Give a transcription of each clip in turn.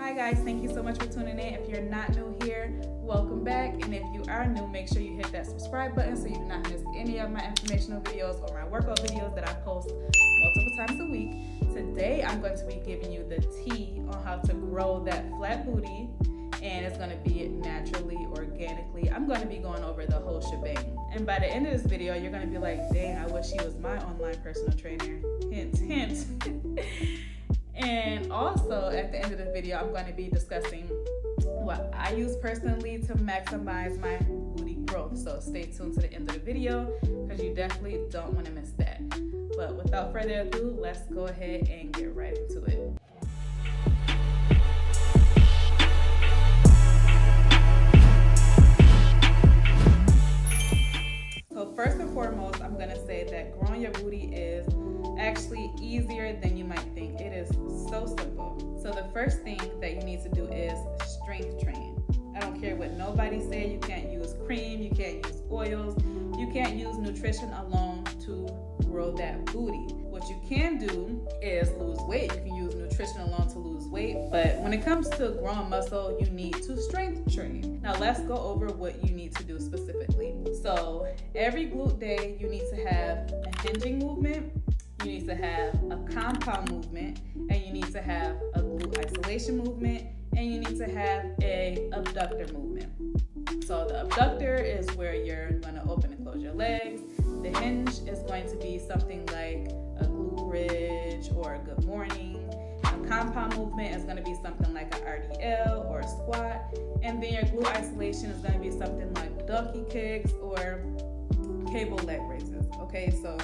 Hi guys, thank you so much for tuning in. If you're not new here, welcome back. And if you are new, make sure you hit that subscribe button so you do not miss any of my informational videos or my workout videos that I post multiple times a week. Today, I'm going to be giving you the tea on how to grow that flat booty, and it's going to be naturally, organically. I'm going to be going over the whole shebang. And by the end of this video, you're going to be like, dang, I wish she was my online personal trainer. Hint, hint. And also, at the end of the video, I'm going to be discussing what I use personally to maximize my booty growth. So stay tuned to the end of the video because you definitely don't want to miss that. But without further ado, let's go ahead and get right into it. So first and foremost, I'm going to say that growing your booty is actually easier than you might think. It is so simple. So the first thing that you need to do is strength train. I don't care what nobody say. You can't use cream, you can't use oils, you can't use nutrition alone to grow that booty. What you can do is lose weight. You can use nutrition alone to lose weight, but when it comes to growing muscle, you need to strength train. Now let's go over what you need to do specifically. So every glute day, you need to have a hinging movement, you need to have a compound movement, and you need to have a glute isolation movement, and you need to have a abductor movement. So the abductor is where you're going to open and close your legs. The hinge is going to be something like a glute bridge or a good morning. A compound movement is going to be something like an RDL or a squat. And then your glute isolation is going to be something like donkey kicks or cable leg raises. Okay, so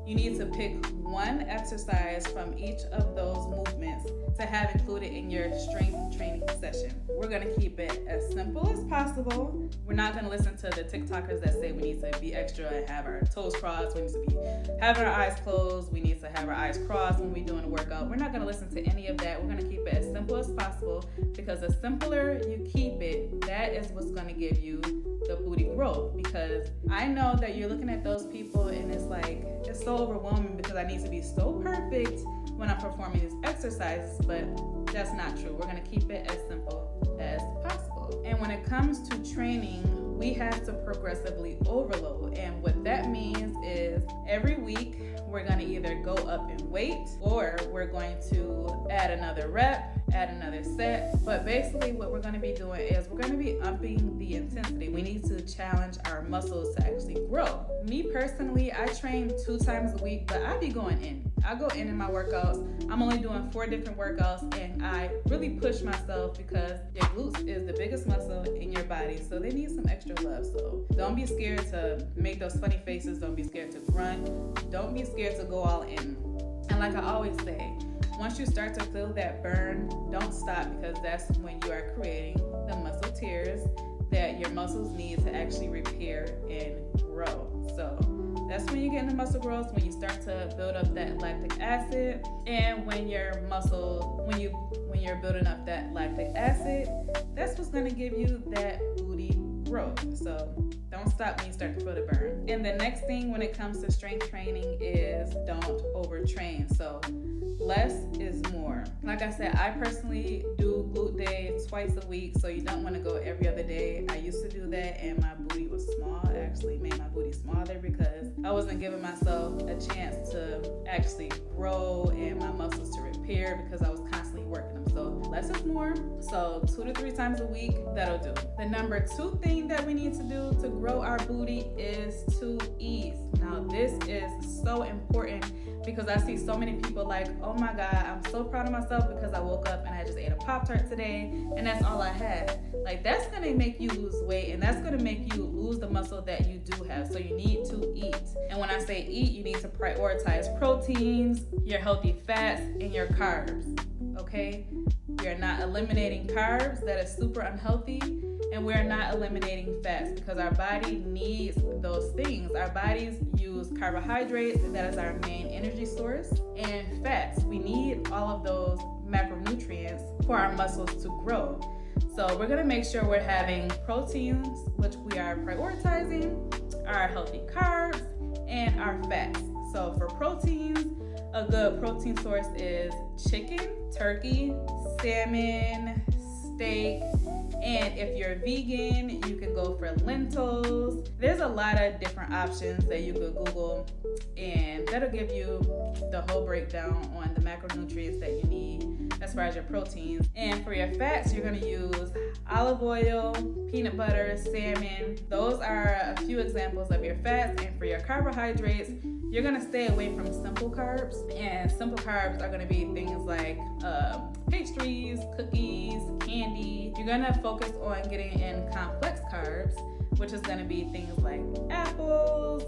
you need to pick one exercise from each of those movements to have included in your strength training session. We're gonna keep it as simple as possible. We're not gonna listen to the TikTokers that say we need to be extra and have our toes crossed, we need to be having our eyes closed, we need to have our eyes crossed when we're doing a workout. We're not gonna listen to any of that. We're gonna keep it as simple as possible because the simpler you keep it, that is what's gonna give you the booty growth. Because I know that you're looking at those people and it's like, it's so overwhelming because I need to be so perfect when I'm performing these exercises, but that's not true. We're gonna keep it as simple as possible. And when it comes to training, we have to progressively overload. And what that means is every week we're gonna either go up in weight or we're going to add another rep, add another set. But basically what we're gonna be doing is we're gonna be upping the intensity. We need to challenge our muscles to actually grow. Me personally, I train 2 times a week, but I be going in. I go in my workouts. I'm only doing 4 different workouts and I really push myself because your glutes is the biggest muscle in your body, so they need some extra love. So don't be scared to make those funny faces. Don't be scared to grunt. Don't be scared to go all in. And like I always say, once you start to feel that burn, don't stop because that's when you are creating the muscle tears that your muscles need to actually repair and grow. So that's when you get into muscle growth, when you start to build up that lactic acid, and when you're building up that lactic acid, that's what's gonna give you that booty growth. So don't stop when you start to feel the burn. And the next thing when it comes to strength training is don't overtrain. So less is more. Like I said, I personally do glute day twice a week, so you don't want to go every other day. I used to do that and my booty was small. I actually made my booty smaller because I wasn't giving myself a chance to actually grow and my muscles to repair because I was constantly working them. So less is more. So 2 to 3 times a week, that'll do. The number 2 thing that we need to do to grow our booty is to eat. Now this is so important because I see so many people like, oh my God, I'm so proud of myself because I woke up and I just ate a Pop-Tart today and that's all I had. Like that's gonna make you lose weight and that's gonna make you lose the muscle that you do have. So you need to eat. And when I say eat, you need to prioritize proteins, your healthy fats, and your carbs, okay? You're not eliminating carbs, that is super unhealthy. And we're not eliminating fats because our body needs those things. Our bodies use carbohydrates, that is our main energy source, and fats. We need all of those macronutrients for our muscles to grow. So we're gonna make sure we're having proteins, which we are prioritizing, our healthy carbs, and our fats. So for proteins, a good protein source is chicken, turkey, salmon, steak, and if you're vegan, you can go for lentils. There's a lot of different options that you could Google, and that'll give you the whole breakdown on the macronutrients that you need as far as your proteins. And for your fats, you're gonna use olive oil, peanut butter, salmon. Those are a few examples of your fats. And for your carbohydrates, you're gonna stay away from simple carbs. And simple carbs are gonna be things like pastries, cookies, candy. You're gonna focus on getting in complex carbs, which is gonna be things like apples,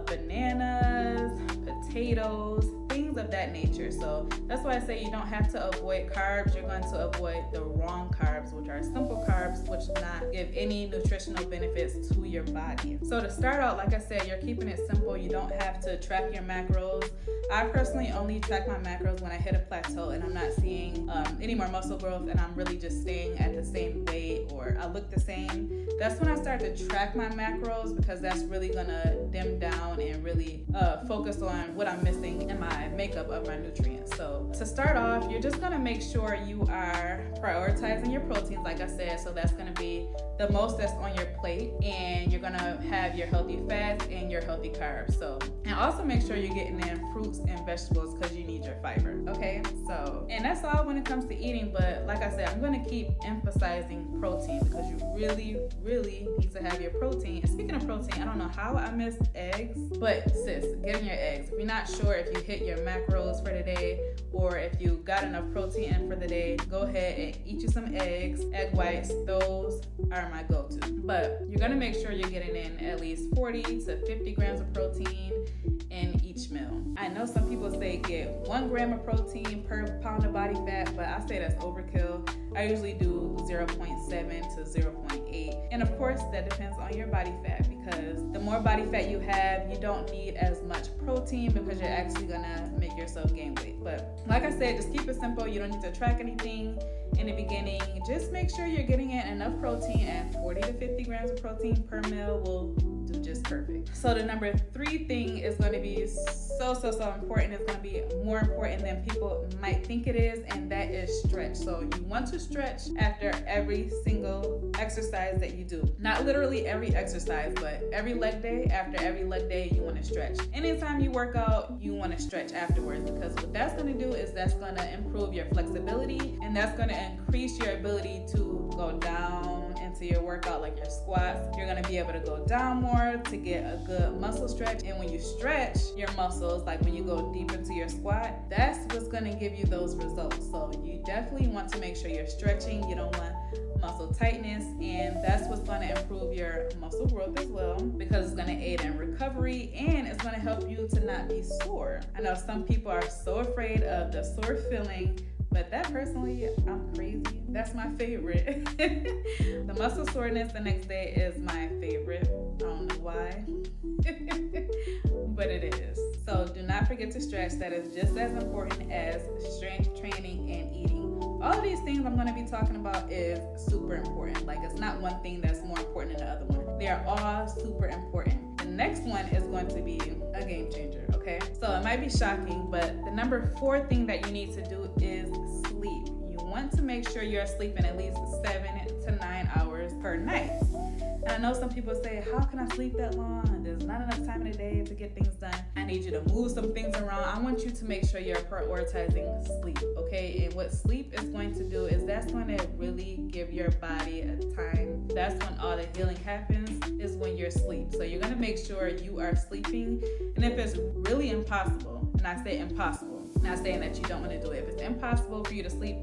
bananas, potatoes, things of that nature. So that's why I say you don't have to avoid carbs. You're going to avoid the wrong carbs, which are simple carbs, which do not give any nutritional benefits to your body. So to start out, like I said, you're keeping it simple. You don't have to track your macros. I personally only track my macros when I hit a plateau and I'm not seeing any more muscle growth and I'm really just staying at the same weight or I look the same. That's when I start to track my macros, because that's really gonna dim down and really focus on what I'm missing in my makeup of my nutrients. So to start off, you're just gonna make sure you are prioritizing your proteins, like I said. So that's gonna be the most that's on your plate, and you're gonna have your healthy fats and your healthy carbs. So, and also make sure you're getting in fruits and vegetables because you need your fiber. Okay, so, and that's all when it comes to eating. But like I said, I'm gonna keep emphasizing protein because you really need to have your protein. And speaking of protein, I don't know how I missed eggs, but sis, get in your eggs. If you're not sure if you hit your macros for the day or if you got enough protein in for the day, go ahead and eat you some eggs, egg whites. Those are my go-to. But you're gonna make sure you're getting in at least 40 to 50 grams of protein in each meal. I know some people say get 1 gram of protein per pound of body fat, but I say that's overkill. I usually do 0.7 to 0.8. And of course, that depends on your body fat, because the more body fat you have, you don't need as much protein because you're actually gonna make yourself gain weight. But like I said, just keep it simple. You don't need to track anything in the beginning. Just make sure you're getting in enough protein, and 40 to 50 grams of protein per meal will do just perfect. So the number 3 thing is going to be so important. It's going to be more important than people might think it is, and that is stretch. So you want to stretch after every single exercise that you do. Not literally every exercise, but every leg day, after every leg day, you want to stretch. Anytime you work out, you want to stretch afterwards, because what that's going to do is that's going to improve your flexibility, and that's going to increase your ability to go down into your workout, like your squats. You're going to be able to go down more to get a good muscle stretch. And when you stretch your muscles, like when you go deep into your squat, that's what's going to give you those results. So you definitely want to make sure you're stretching. You don't want muscle tightness, and that's what's going to improve your muscle growth as well, because it's going to aid in recovery and it's going to help you to not be sore. I know some people are so afraid of the sore feeling, but that personally, I'm crazy. That's my favorite. The muscle soreness the next day is my favorite. I don't know why, but it is. So do not forget to stretch. That is just as important as strength training and eating. All of these things I'm going to be talking about is super important. Like, it's not one thing that's more important than the other one. They are all super important. The next one is going to be a game changer, okay? So it might be shocking, but the number 4 thing that you need to do is sleep. You want to make sure you're sleeping at least 7 to 9 hours per night. And I know some people say, how can I sleep that long? There's not enough time in the day to get things done. I need you to move some things around. I want you to make sure you're prioritizing sleep, okay? And what sleep is going to do is that's going to really give your body a time. That's when all the healing happens, is when you're asleep. So you're going to make sure you are sleeping. And if it's really impossible, and I say impossible, not saying that you don't want to do it. If it's impossible for you to sleep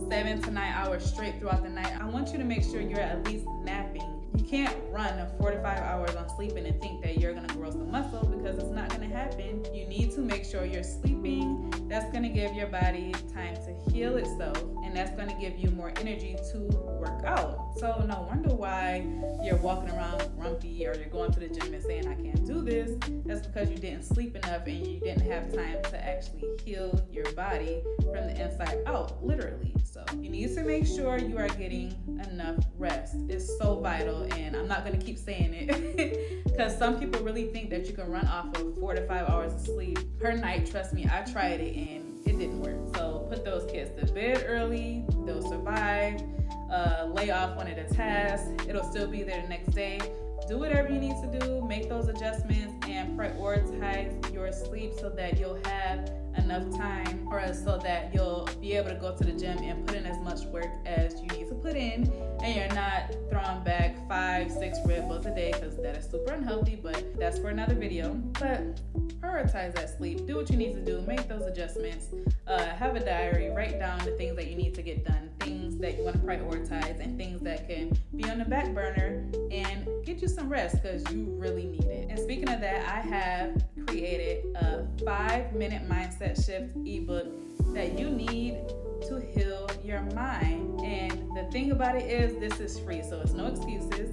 7 to 9 hours straight throughout the night, I want you to make sure you're at least napping. You can't run 4 to 5 hours on sleeping and think that you're going to grow some muscle, because it's not going to happen. You need to make sure you're sleeping. That's going to give your body time to heal itself, and that's going to give you more energy to work out. So no wonder why you're walking around grumpy, or you're going to the gym and saying, I can't do this. That's because you didn't sleep enough and you didn't have time to actually heal your body from the inside out, literally. So you need to make sure you are getting enough rest. It's so vital, and I'm not going to keep saying it because some people really think that you can run off of 4 to 5 hours of sleep per night. Trust me, I tried it and it didn't work. So put those kids to bed early, they'll survive. Lay off one of the tasks, it'll still be there the next day. Do whatever you need to do, make those adjustments, and prioritize your sleep so that you'll have enough time, or so that you'll be able to go to the gym and put in as much work as you need to put in, and you're not throwing back 5-6 Red Bulls a day, because that is super unhealthy, but that's for another video. But prioritize that sleep, do what you need to do, make those adjustments, have a diary, write down the things that you need to get done, things that you want to prioritize, and things that can be on the back burner, and get you some rest because you really need it. And speaking of that, I have created a 5-minute mindset shift ebook that you need to heal your mind. And the thing about it is, this is free, so it's no excuses.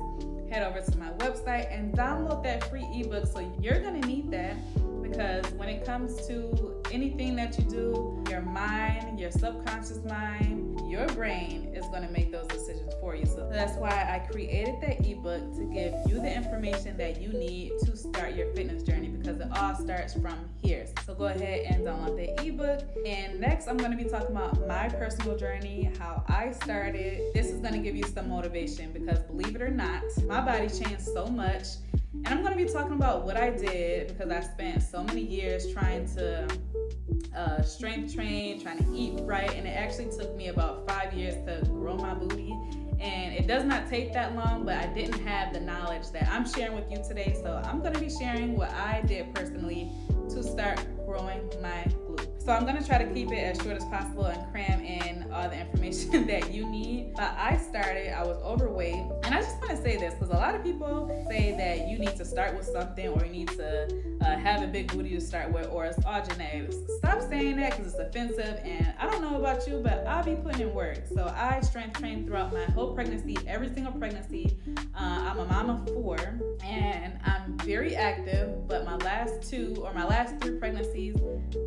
Head over to my website and download that free ebook. So you're gonna need that, because when it comes to anything that you do, your mind, your subconscious mind, your brain is going to make those decisions for you. So that's why I created that ebook, to give you the information that you need to start your fitness journey, because it all starts from here. So go ahead and download the ebook. And next, I'm going to be talking about my personal journey, how I started. This is going to give you some motivation, because believe it or not, my body changed so much. And I'm going to be talking about what I did, because I spent so many years trying to strength train, trying to eat right, and it actually took me about 5 years to grow my booty. And it does not take that long, but I didn't have the knowledge that I'm sharing with you today. So I'm going to be sharing what I did personally to start growing my glute. So I'm going to try to keep it as short as possible and cram in all the information that you need. But I was overweight, and I just want to say this, because a lot of people say that you need to start with something, or you need to have a big booty to start with, or it's all genetics. Stop saying that, because it's offensive, and I don't know about you, but I'll be putting in work. So I strength trained throughout my whole pregnancy, every single pregnancy. I'm a mom of 4, and I'm very active, but my last 3 pregnancies,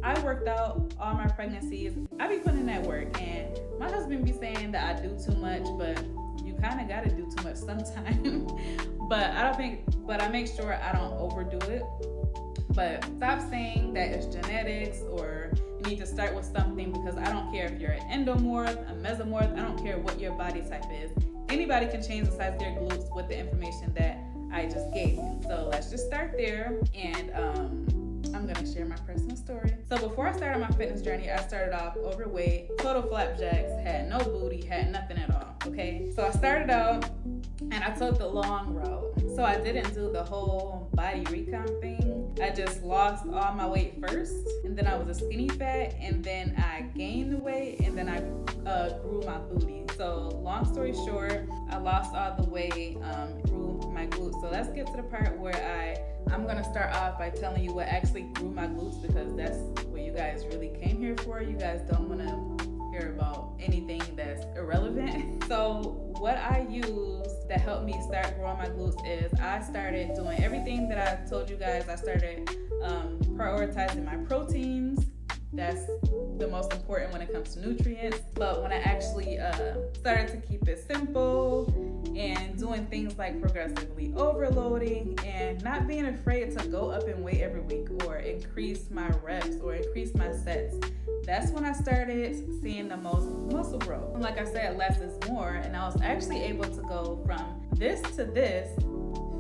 I worked out all my pregnancies. I be putting in that work, and my husband be saying that I do too much, but you kind of got to do too much sometimes. But I make sure I don't overdo it. But stop saying that it's genetics, or you need to start with something, because I don't care if you're an endomorph, a mesomorph, I don't care what your body type is. Anybody can change the size of their glutes with the information that I just gave you. So let's just start there, and I'm gonna share my personal story. So before I started my fitness journey, I started off overweight, total flapjacks, had no booty, had nothing at all, okay? So I started out, and I took the long route. So I didn't do the whole body recon thing. I just lost all my weight first, and then I was a skinny fat, and then I gained the weight, and then I grew my booty. So long story short, I lost all the weight, grew my glutes. So let's get to the part where I'm gonna start off by telling you what actually grew my glutes, because that's what you guys really came here for. You guys don't wanna hear about anything that's irrelevant. So what I used that helped me start growing my glutes is I started doing everything that I told you guys. I started prioritizing my proteins. That's the most important when it comes to nutrients. But when I actually started to keep it simple and doing things like progressively overloading and not being afraid to go up in weight every week, or increase my reps, or increase my sets, that's when I started seeing the most muscle growth. Like I said, less is more, and I was actually able to go from this to this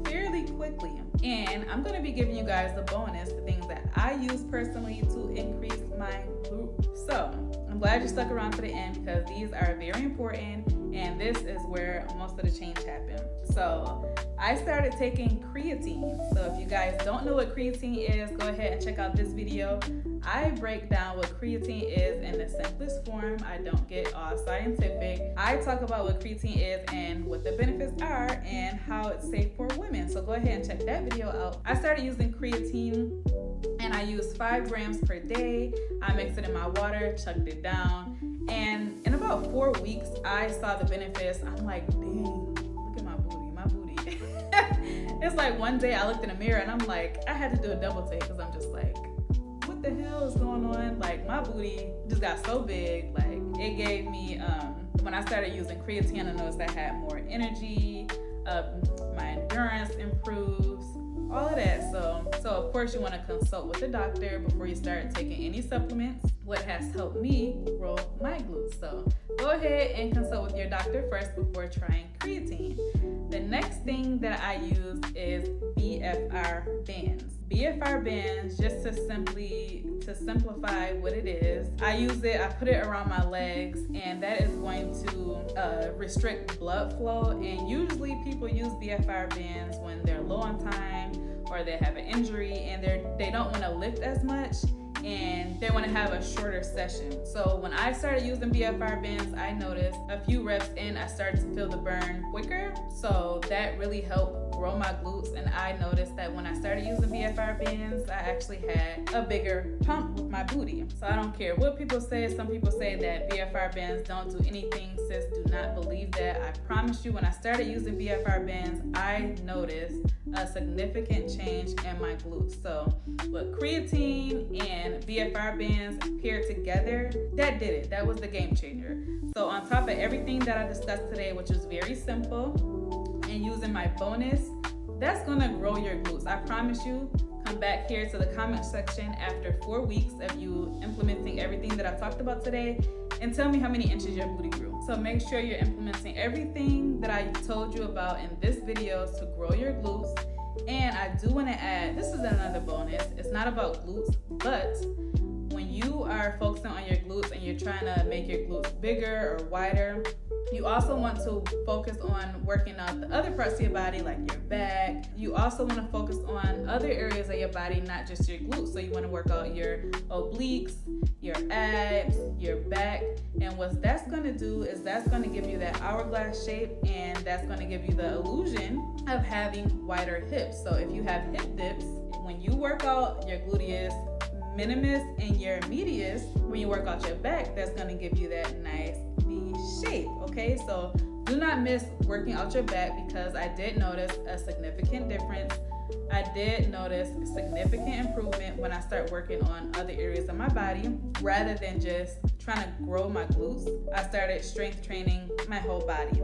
fairly quickly. And I'm going to be giving you guys the bonus, the things that I use personally to increase my glute. So I'm glad you stuck around to the end, because these are very important, and this is where most of the change happened. So I started taking creatine. So if you guys don't know what creatine is, go ahead and check out this video. I break down what creatine is in the simplest form. I don't get all scientific. I talk about what creatine is and what the benefits are and how it's safe for women. So go ahead and check that video out. I started using creatine, and I used 5 grams per day. I mixed it in my water, chugged it down, and in about 4 weeks, I saw the benefits. I'm like, dang, look at my booty. It's like one day I looked in the mirror, and I'm like, I had to do a double take, because I'm just like, what the hell is going on? Like, my booty just got so big. Like, it gave me, when I started using creatine, I noticed I had more energy, my endurance improves, all of that. So of course you want to consult with a doctor before you start taking any supplements. What has helped me grow my glutes. So go ahead and consult with your doctor first before trying creatine. The next thing that I use is BFR bands. BFR bands, just to simplify what it is, I use it, I put it around my legs, and that is going to restrict blood flow. And usually people use BFR bands when they're low on time or they have an injury and they don't want to lift as much and they want to have a shorter session. So when I started using BFR bands, I noticed a few reps in, I started to feel the burn quicker. So that really helped grow my glutes. And I noticed that when I started using BFR bands, I actually had a bigger pump with my booty. So I don't care what people say. Some people say that BFR bands don't do anything. Sis, do not believe that. I promise you, when I started using BFR bands, I noticed a significant change in my glutes. So with creatine and BFR bands paired together, that did it. That was the game changer. So on top of everything that I discussed today, which is very simple, and using my bonus, that's gonna grow your glutes. I promise you. Come back here to the comment section after 4 weeks of you implementing everything that I talked about today and tell me how many inches your booty grew. So make sure you're implementing everything that I told you about in this video to grow your glutes. And I do want to add, this is another bonus. It's not about glutes, but when you are focusing on your glutes and you're trying to make your glutes bigger or wider, you also want to focus on working out the other parts of your body, like your back. You also want to focus on other areas of your body, not just your glutes. So you want to work out your obliques, your abs, your back. And what that's going to do is that's going to give you that hourglass shape, and that's going to give you the illusion of having wider hips. So if you have hip dips, when you work out your gluteus minimus and your medius, when you work out your back, that's going to give you that nice V shape. Okay, so do not miss working out your back, because I did notice a significant difference. I did notice significant improvement when I start working on other areas of my body rather than just trying to grow my glutes. I started strength training my whole body.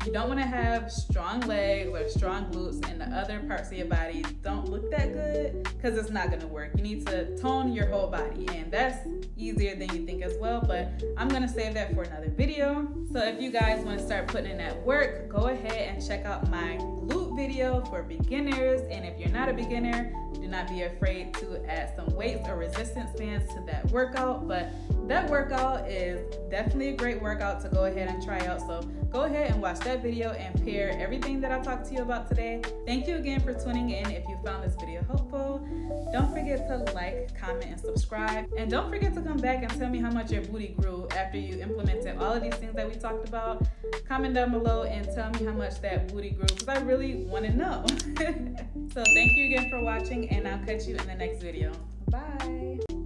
You don't want to have strong legs or strong glutes and the other parts of your body don't look that good, because it's not going to work. You need to tone your whole body, and that's easier than you think as well, but I'm going to save that for another video. So if you guys want to start putting in that work, go ahead and check out my glute video for beginners. And if you're not a beginner, do not be afraid to add some weights or resistance bands to that workout. But that workout is definitely a great workout to go ahead and try out. So go ahead and watch that video and pair everything that I talked to you about today. Thank you again for tuning in. If you found this video helpful, don't forget to like, comment, and subscribe. And don't forget to come back and tell me how much your booty grew after you implemented all of these things that we talked about. Comment down below and tell me how much that booty grew, because I really want to know. So thank you again for watching, and I'll catch you in the next video. Bye.